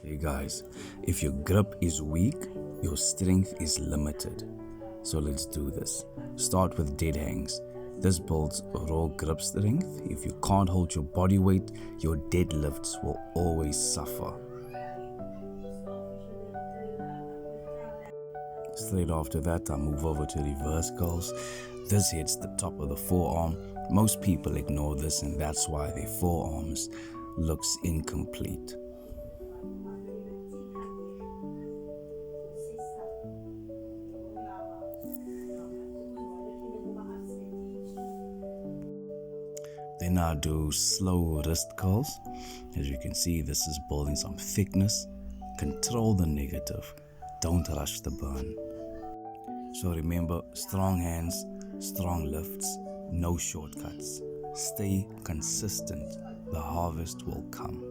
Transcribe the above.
Hey guys, if your grip is weak, your strength is limited. So let's do this. Start with dead hangs. This builds raw grip strength. If you can't hold your body weight, your deadlifts will always suffer. Straight after that, I move over to reverse curls. This hits the top of the forearm. Most people ignore this, and that's why their forearms looks incomplete. Then I do slow wrist curls. As you can see, this is building some thickness. Control the negative. Don't rush the burn. So remember, strong hands, strong lifts, no shortcuts. Stay consistent. The harvest will come.